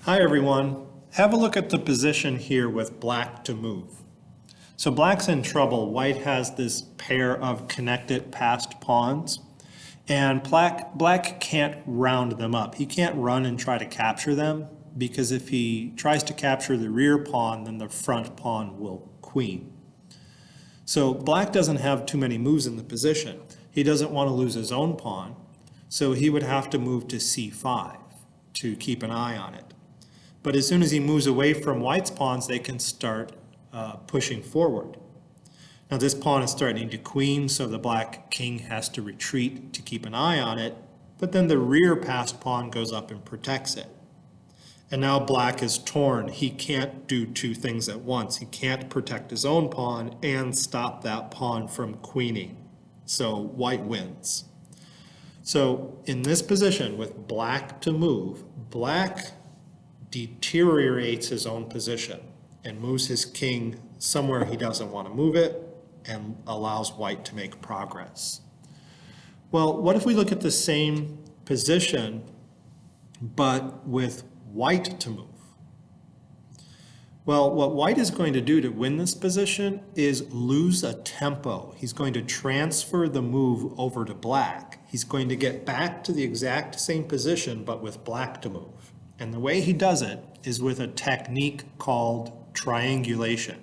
Hi everyone. Have a look at the position here with black to move. So black's in trouble. White has this pair of connected passed pawns, and black can't round them up. He can't run and try to capture them, because if he tries to capture the rear pawn, then the front pawn will queen. So black doesn't have too many moves in the position. He doesn't want to lose his own pawn, so he would have to move to c5 to keep an eye on it. But as soon as he moves away from white's pawns, they can start pushing forward. Now this pawn is starting to queen, so the black king has to retreat to keep an eye on it, but then the rear passed pawn goes up and protects it. And now black is torn. He can't do two things at once. He can't protect his own pawn and stop that pawn from queening. So white wins. So in this position with black to move, black deteriorates his own position and moves his king somewhere he doesn't want to move it and allows white to make progress. Well, what if we look at the same position but with white to move? Well, what white is going to do to win this position is lose a tempo. He's going to transfer the move over to black. He's going to get back to the exact same position but with black to move. And the way he does it is with a technique called triangulation.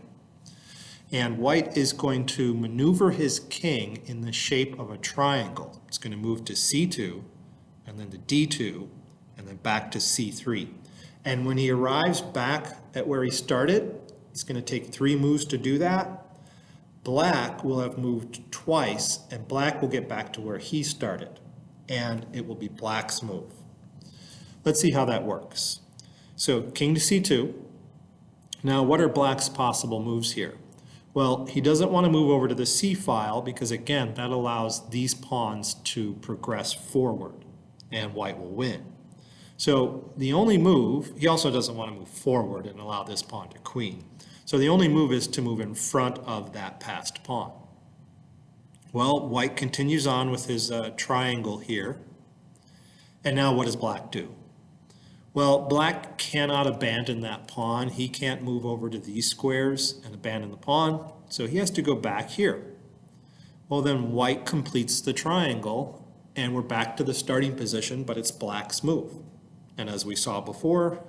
And white is going to maneuver his king in the shape of a triangle. It's going to move to c2, and then to d2, and then back to c3. And when he arrives back at where he started, he's going to take 3 moves to do that. Black will have moved twice, and black will get back to where he started. And it will be black's move. Let's see how that works. So king to c2. Now what are black's possible moves here? Well, he doesn't want to move over to the c file because, again, that allows these pawns to progress forward and white will win. So the only move, he also doesn't want to move forward and allow this pawn to queen. So the only move is to move in front of that passed pawn. Well, white continues on with his triangle here. And now what does black do? Well, black cannot abandon that pawn. He can't move over to these squares and abandon the pawn, so he has to go back here. Well, then white completes the triangle, and we're back to the starting position, but it's black's move. And as we saw before,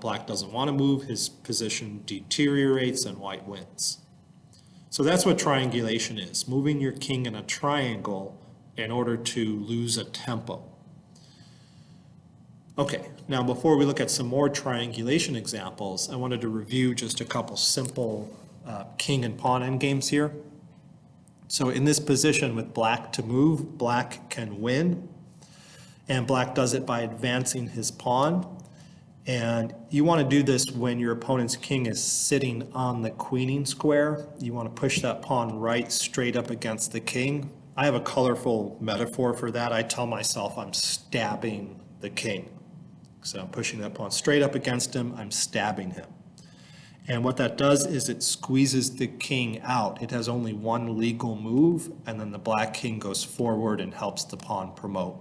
black doesn't want to move. His position deteriorates, and white wins. So that's what triangulation is, moving your king in a triangle in order to lose a tempo. Okay, now before we look at some more triangulation examples, I wanted to review just a couple simple king and pawn endgames here. So in this position with black to move, black can win, and black does it by advancing his pawn. And you want to do this when your opponent's king is sitting on the queening square. You want to push that pawn right straight up against the king. I have a colorful metaphor for that. I tell myself I'm stabbing the king. So I'm pushing that pawn straight up against him, I'm stabbing him. And what that does is it squeezes the king out. It has only one legal move, and then the black king goes forward and helps the pawn promote.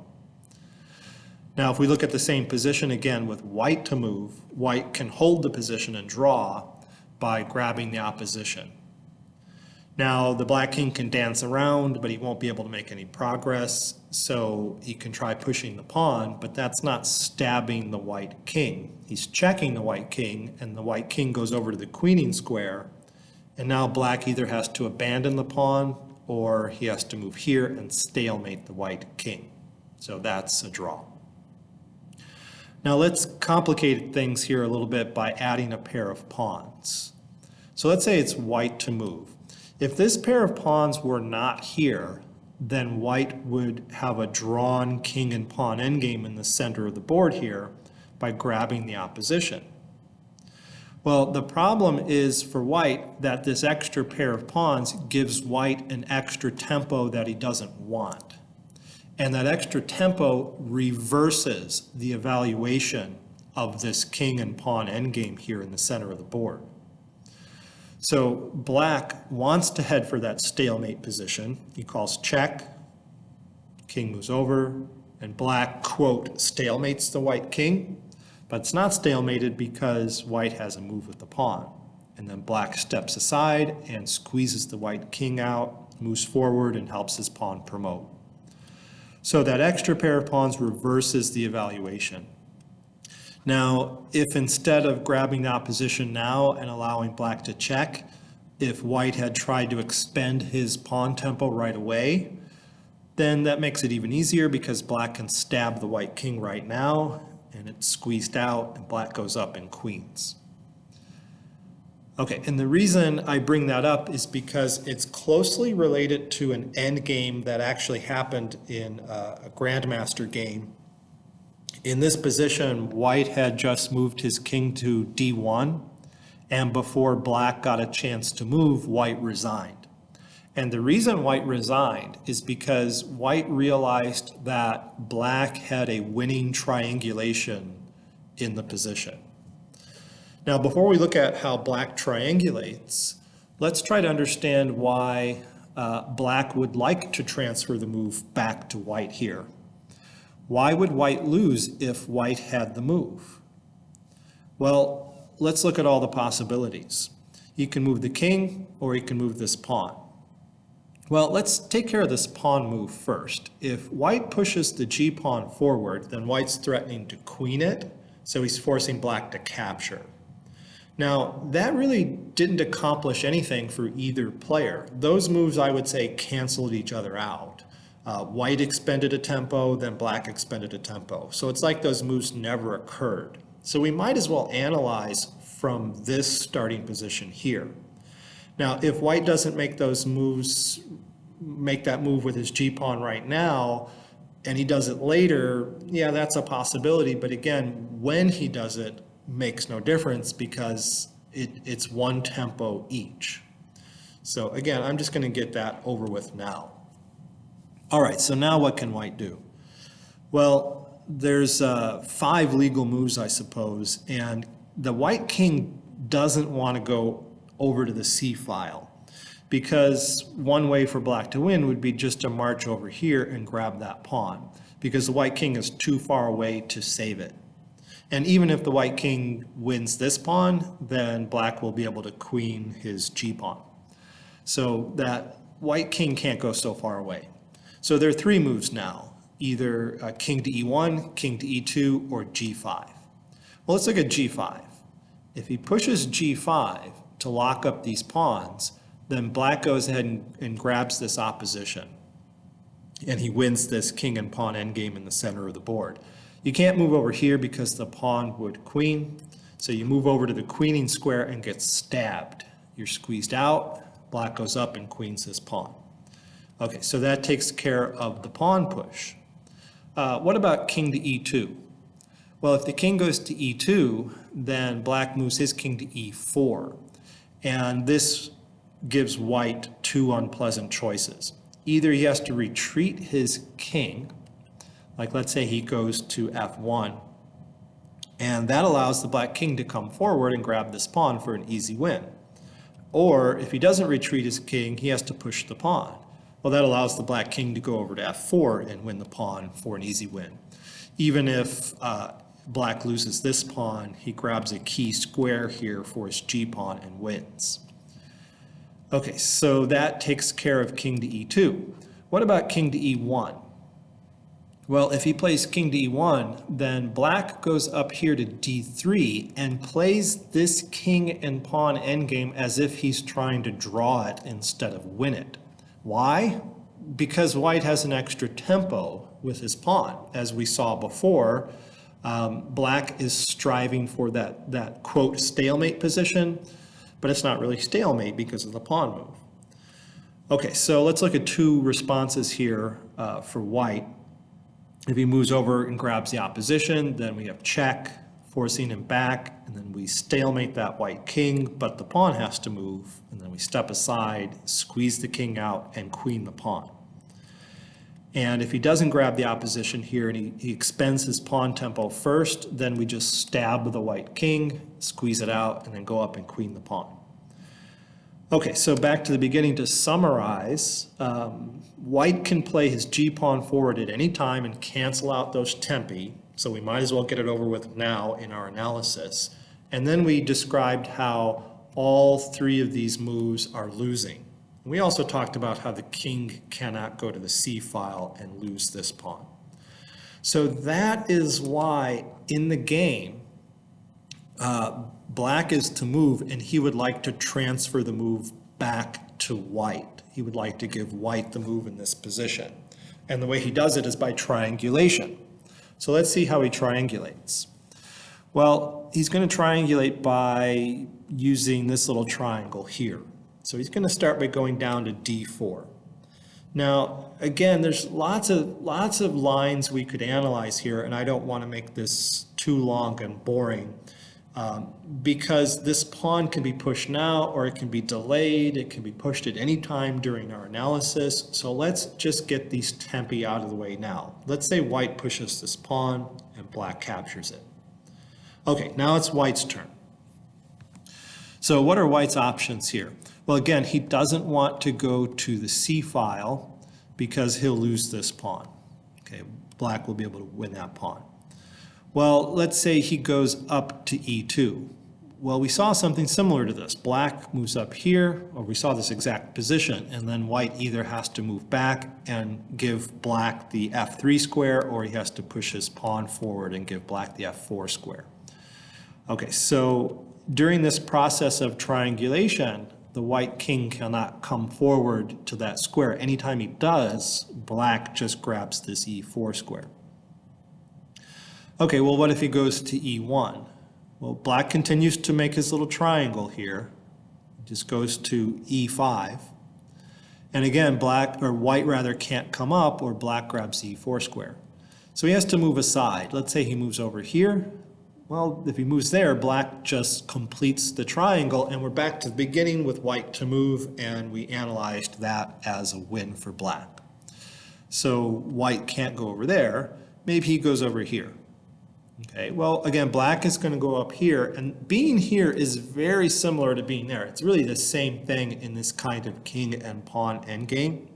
Now if we look at the same position again with white to move, white can hold the position and draw by grabbing the opposition. Now the black king can dance around, but he won't be able to make any progress, so he can try pushing the pawn, but that's not stabbing the white king. He's checking the white king, and the white king goes over to the queening square, and now black either has to abandon the pawn or he has to move here and stalemate the white king. So that's a draw. Now let's complicate things here a little bit by adding a pair of pawns. So let's say it's white to move. If this pair of pawns were not here, then white would have a drawn king and pawn endgame in the center of the board here by grabbing the opposition. Well, the problem is for white that this extra pair of pawns gives white an extra tempo that he doesn't want. And that extra tempo reverses the evaluation of this king and pawn endgame here in the center of the board. So black wants to head for that stalemate position. He calls check, king moves over, and black, quote, stalemates the white king. But it's not stalemated because white has a move with the pawn. And then black steps aside and squeezes the white king out, moves forward, and helps his pawn promote. So that extra pair of pawns reverses the evaluation. Now, if instead of grabbing the opposition now and allowing black to check, if white had tried to expend his pawn tempo right away, then that makes it even easier because black can stab the white king right now, and it's squeezed out, and black goes up in queens. Okay, and the reason I bring that up is because it's closely related to an endgame that actually happened in a Grandmaster game. In this position, white had just moved his king to d1, and before black got a chance to move, white resigned. And the reason white resigned is because white realized that black had a winning triangulation in the position. Now, before we look at how black triangulates, let's try to understand why black would like to transfer the move back to white here. Why would white lose if white had the move? Well, let's look at all the possibilities. He can move the king, or he can move this pawn. Well, let's take care of this pawn move first. If white pushes the g-pawn forward, then white's threatening to queen it, so he's forcing black to capture. Now, that really didn't accomplish anything for either player. Those moves, I would say, canceled each other out. White expended a tempo, then black expended a tempo. So it's like those moves never occurred. So we might as well analyze from this starting position here. Now, if white doesn't make those moves, make that move with his g-pawn right now, and he does it later, yeah, that's a possibility. But again, when he does it, makes no difference because it's one tempo each. So again, I'm just going to get that over with now. All right, so now what can white do? Well, there's 5 legal moves, I suppose, and the white king doesn't want to go over to the C file because one way for black to win would be just to march over here and grab that pawn because the white king is too far away to save it. And even if the white king wins this pawn, then black will be able to queen his g-pawn. So that white king can't go so far away. So there are 3 moves now, either king to e1, king to e2, or g5. Well, let's look at g5. If he pushes g5 to lock up these pawns, then black goes ahead and grabs this opposition. And he wins this king and pawn endgame in the center of the board. You can't move over here because the pawn would queen. So you move over to the queening square and get stabbed. You're squeezed out, black goes up and queens his pawn. Okay, so that takes care of the pawn push. What about king to e2? Well, if the king goes to e2, then black moves his king to e4. And this gives white 2 unpleasant choices. Either he has to retreat his king, like let's say he goes to f1, and that allows the black king to come forward and grab this pawn for an easy win. Or if he doesn't retreat his king, he has to push the pawn. Well, that allows the black king to go over to f4 and win the pawn for an easy win. Even if black loses this pawn, he grabs a key square here for his g-pawn and wins. Okay, so that takes care of king to e2. What about king to e1? Well, if he plays king to e1, then black goes up here to d3 and plays this king and pawn endgame as if he's trying to draw it instead of win it. Why? Because white has an extra tempo with his pawn. As we saw before, black is striving for that quote stalemate position, but it's not really stalemate because of the pawn move. Okay, so let's look at 2 responses here for white. If he moves over and grabs the opposition, then we have check, forcing him back, and then we stalemate that white king, but the pawn has to move, and then we step aside, squeeze the king out, and queen the pawn. And if he doesn't grab the opposition here and he expends his pawn tempo first, then we just stab the white king, squeeze it out, and then go up and queen the pawn. Okay, so back to the beginning to summarize, white can play his g-pawn forward at any time and cancel out those tempi. So we might as well get it over with now in our analysis. And then we described how all three of these moves are losing. We also talked about how the king cannot go to the c file and lose this pawn. So that is why in the game, black is to move, and he would like to transfer the move back to white. He would like to give white the move in this position. And the way he does it is by triangulation. So let's see how he triangulates. Well, he's going to triangulate by using this little triangle here. So he's going to start by going down to D4. Now, again, there's lots of lines we could analyze here, and I don't want to make this too long and boring because this pawn can be pushed now, or it can be delayed. It can be pushed at any time during our analysis. So let's just get these tempi out of the way now. Let's say white pushes this pawn and black captures it. Okay, now it's white's turn. So what are white's options here? Well, again, he doesn't want to go to the C file because he'll lose this pawn. Okay, black will be able to win that pawn. Well, let's say he goes up to E2. Well, we saw something similar to this. Black moves up here, or we saw this exact position, and then white either has to move back and give black the F3 square, or he has to push his pawn forward and give black the F4 square. Okay, so during this process of triangulation, the white king cannot come forward to that square. Anytime he does, black just grabs this E4 square. Okay, well, what if he goes to E1? Well, black continues to make his little triangle here. It just goes to E5. And again, white rather can't come up, or black grabs E4 square. So he has to move aside. Let's say he moves over here. Well, if he moves there, black just completes the triangle, and we're back to the beginning with white to move, and we analyzed that as a win for black. So white can't go over there. Maybe he goes over here. Okay, well, again, black is going to go up here, and being here is very similar to being there. It's really the same thing in this kind of king and pawn endgame.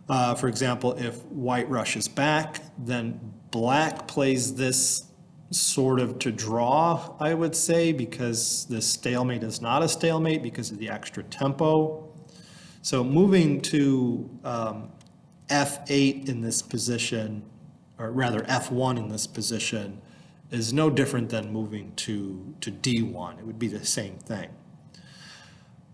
For example, if white rushes back, then black plays this sort of to draw, I would say, because this stalemate is not a stalemate because of the extra tempo. So moving to F8 in this position, or rather F1 in this position, is no different than moving to D1. It would be the same thing.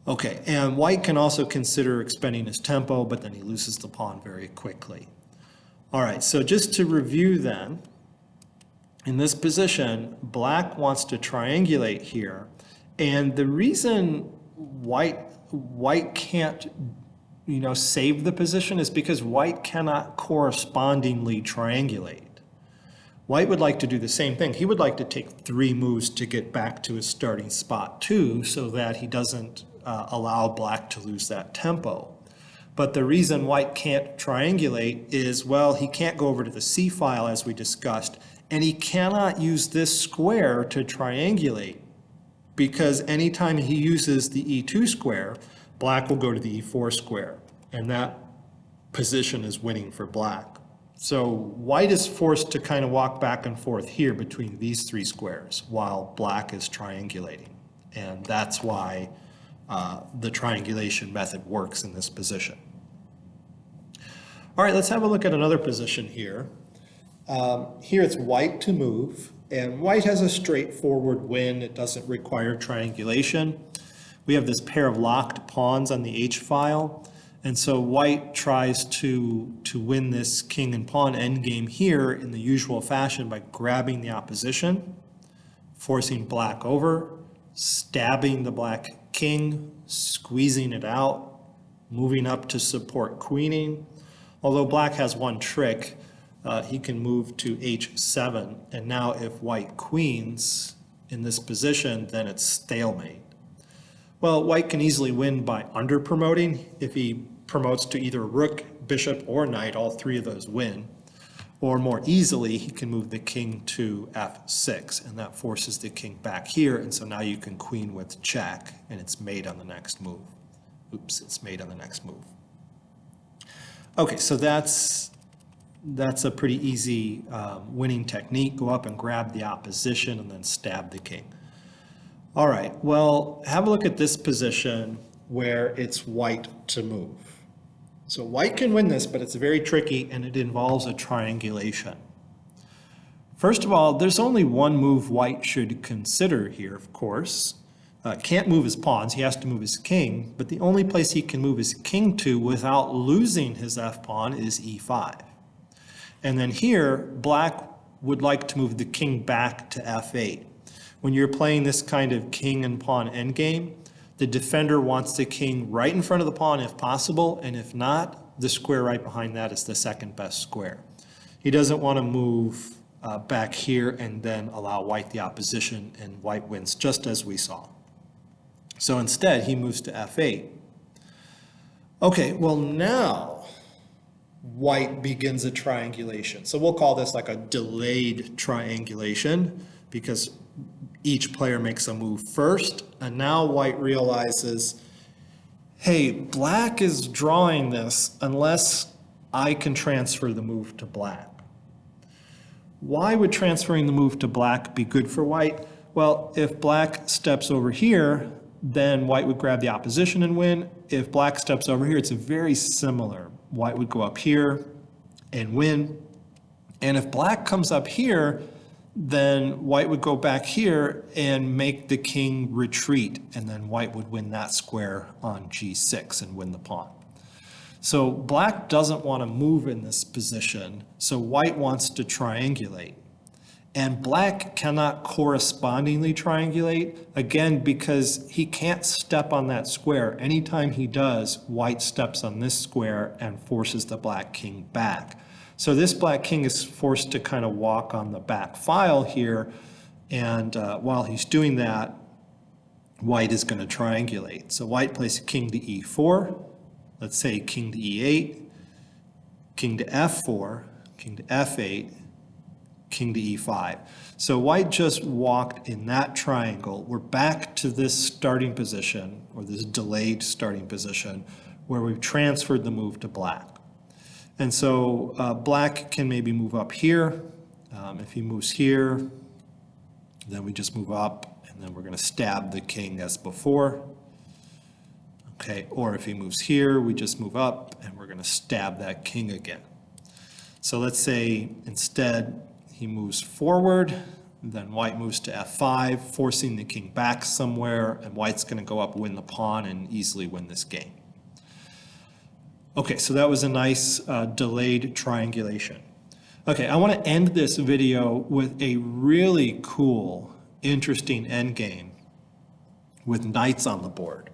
Okay, and white can also consider expending his tempo, but then he loses the pawn very quickly. All right, so just to review then, in this position, black wants to triangulate here, and the reason white can't save the position is because white cannot correspondingly triangulate. White would like to do the same thing. He would like to take 3 moves to get back to his starting spot too, so that he doesn't allow black to lose that tempo. But the reason white can't triangulate is, well, he can't go over to the C file as we discussed, and he cannot use this square to triangulate, because anytime he uses the E2 square, black will go to the E4 square, and that position is winning for black. So white is forced to kind of walk back and forth here between these 3 squares while black is triangulating. And that's why the triangulation method works in this position. All right, let's have a look at another position here. Here it's white to move, and white has a straightforward win. It doesn't require triangulation. We have this pair of locked pawns on the H file, and so white tries to win this king and pawn endgame here in the usual fashion by grabbing the opposition, forcing black over, stabbing the black king, squeezing it out, moving up to support queening. Although black has one trick, he can move to H7, and now if white queens in this position, then it's stalemate. Well, white can easily win by under-promoting. If he promotes to either rook, bishop, or knight, all 3 of those win. Or more easily, he can move the king to F6, and that forces the king back here, and so now you can queen with check, and it's made on the next move. Oops, it's made on the next move. Okay, so that's That's a pretty easy winning technique. Go up and grab the opposition and then stab the king. All right, well, have a look at this position where it's white to move. So white can win this, but it's very tricky and it involves a triangulation. First of all, there's only one move white should consider here, of course. Can't move his pawns, he has to move his king, but the only place he can move his king to without losing his f-pawn is e5. And then here, black would like to move the king back to f8. When you're playing this kind of king and pawn endgame, the defender wants the king right in front of the pawn if possible, and if not, the square right behind that is the second best square. He doesn't want to move back here and then allow white the opposition, and white wins, just as we saw. So instead, he moves to f8. Okay, well now, white begins a triangulation. So we'll call this like a delayed triangulation because each player makes a move first, and now white realizes, hey, black is drawing this unless I can transfer the move to black. Why would transferring the move to black be good for white? Well, if black steps over here, then white would grab the opposition and win. If black steps over here, it's very similar. White would go up here and win. And if black comes up here, then white would go back here and make the king retreat, and then white would win that square on g6 and win the pawn. So black doesn't want to move in this position, so white wants to triangulate. And black cannot correspondingly triangulate, again, because he can't step on that square. Anytime he does, white steps on this square and forces the black king back. So this black king is forced to kind of walk on the back file here, and while he's doing that, white is going to triangulate. So white plays king to e4, let's say king to e8, king to f4, king to f8, king to e5. So white just walked in that triangle. We're back to this starting position, or this delayed starting position, where we've transferred the move to black. And so black can maybe move up here. If he moves here, then we just move up, and then we're going to stab the king as before. Okay, or if he moves here, we just move up, and we're going to stab that king again. So let's say instead he moves forward, then white moves to f5, forcing the king back somewhere, and white's going to go up, win the pawn, and easily win this game. Okay, so that was a nice delayed triangulation. Okay, I want to end this video with a really cool, interesting endgame with knights on the board.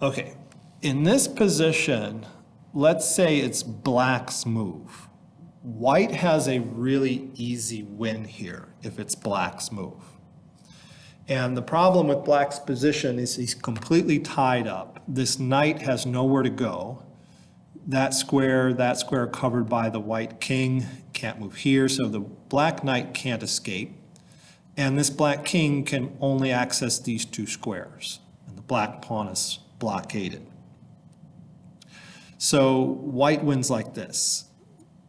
Okay, in this position, let's say it's black's move. White has a really easy win here if it's black's move. And the problem with black's position is he's completely tied up. This knight has nowhere to go. That square covered by the white king, can't move here, so the black knight can't escape. And this black king can only access these two squares, and the black pawn is blockaded. So white wins like this,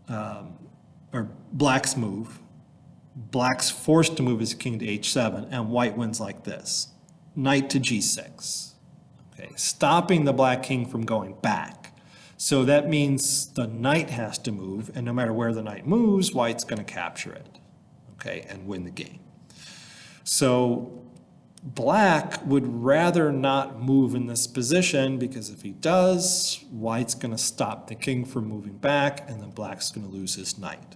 or black's move. Black's forced to move his king to h7, and white wins like this. Knight to g6, okay, stopping the black king from going back. So that means the knight has to move, and no matter where the knight moves, white's going to capture it, okay, and win the game. So black would rather not move in this position, because if he does, white's going to stop the king from moving back, and then black's going to lose his knight.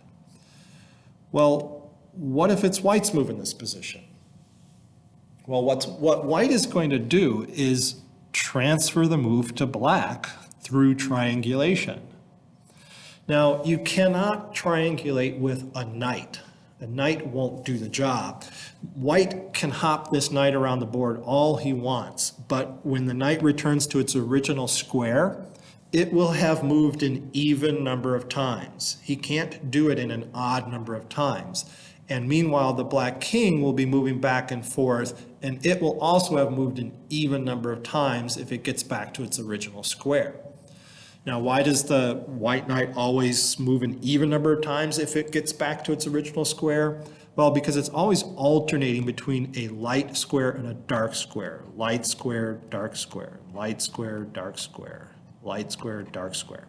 Well, what if it's white's move in this position? Well, what white is going to do is transfer the move to black through triangulation. Now, you cannot triangulate with a knight. A knight won't do the job. White can hop this knight around the board all he wants, but when the knight returns to its original square, it will have moved an even number of times. He can't do it in an odd number of times. And meanwhile, the black king will be moving back and forth, and it will also have moved an even number of times if it gets back to its original square. Now, why does the white knight always move an even number of times if it gets back to its original square? Well, because it's always alternating between a light square and a dark square. Light square, dark square, light square, dark square, light square, dark square.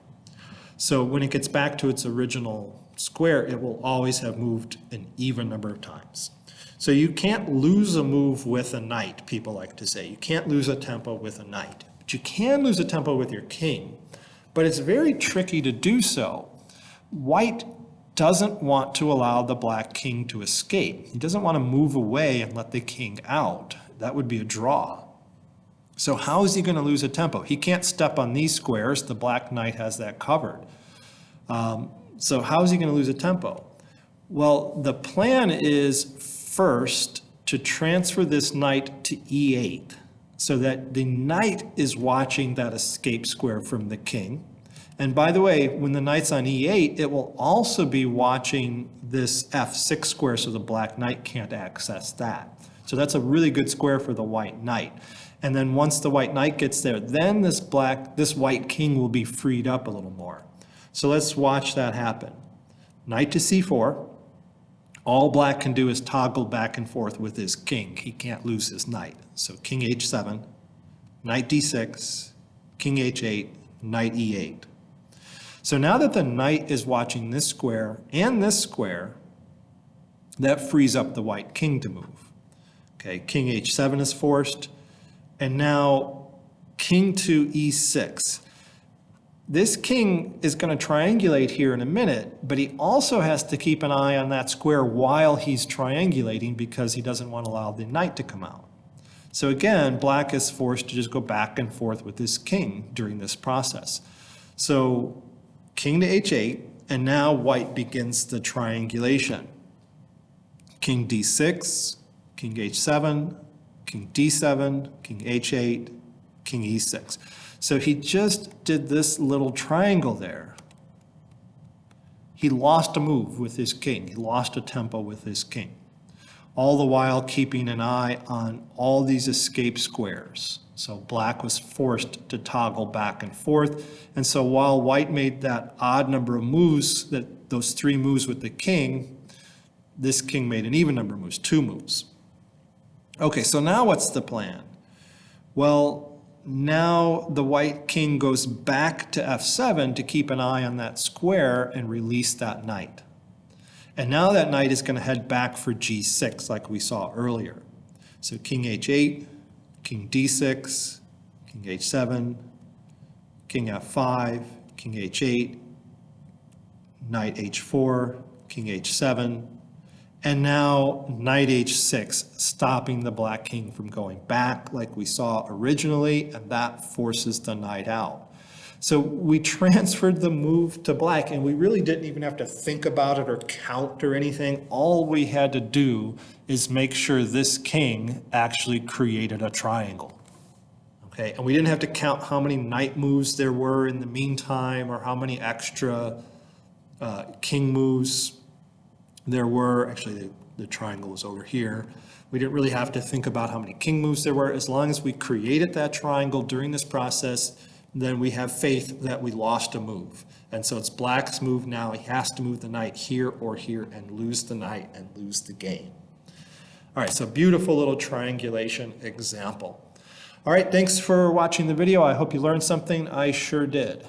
So when it gets back to its original square, it will always have moved an even number of times. So you can't lose a move with a knight, people like to say. You can't lose a tempo with a knight. But you can lose a tempo with your king. But it's very tricky to do so. White doesn't want to allow the black king to escape. He doesn't want to move away and let the king out. That would be a draw. So how is he going to lose a tempo? He can't step on these squares. The black knight has that covered. So how is he going to lose a tempo? Well, the plan is first to transfer this knight to e8 so that the knight is watching that escape square from the king. And by the way, when the knight's on e8, it will also be watching this f6 square so the black knight can't access that. So that's a really good square for the white knight. And then once the white knight gets there, then this white king will be freed up a little more. So let's watch that happen. Knight to c4. All black can do is toggle back and forth with his king. He can't lose his knight. So king h7, knight d6, king h8, knight e8. So now that the knight is watching this square and this square, that frees up the white king to move. Okay, king h7 is forced, and now king to e6. This king is going to triangulate here in a minute, but he also has to keep an eye on that square while he's triangulating because he doesn't want to allow the knight to come out. So again, black is forced to just go back and forth with his king during this process. So king to h8, and now white begins the triangulation. King d6, king h7, king d7, king h8, king e6. So he just did this little triangle there. He lost a move with his king. He lost a tempo with his king. All the while keeping an eye on all these escape squares. So black was forced to toggle back and forth. And so while white made that odd number of moves, those 3 moves with the king, this king made an even number of moves, 2 moves. Okay, so now what's the plan? Well, now the white king goes back to f7 to keep an eye on that square and release that knight. And now that knight is going to head back for g6 like we saw earlier. So king h8, king d6, king h7, king f5, king h8, knight h4, king h7, and now knight h6, stopping the black king from going back like we saw originally, and that forces the knight out. So we transferred the move to black, and we really didn't even have to think about it or count or anything. All we had to do is make sure this king actually created a triangle. Okay, and we didn't have to count how many knight moves there were in the meantime or how many extra king moves there were. Actually, the triangle was over here. We didn't really have to think about how many king moves there were. As long as we created that triangle during this process, then we have faith that we lost a move. And so it's black's move now. He has to move the knight here or here and lose the knight and lose the game. All right, so beautiful little triangulation example. All right, thanks for watching the video. I hope you learned something. I sure did.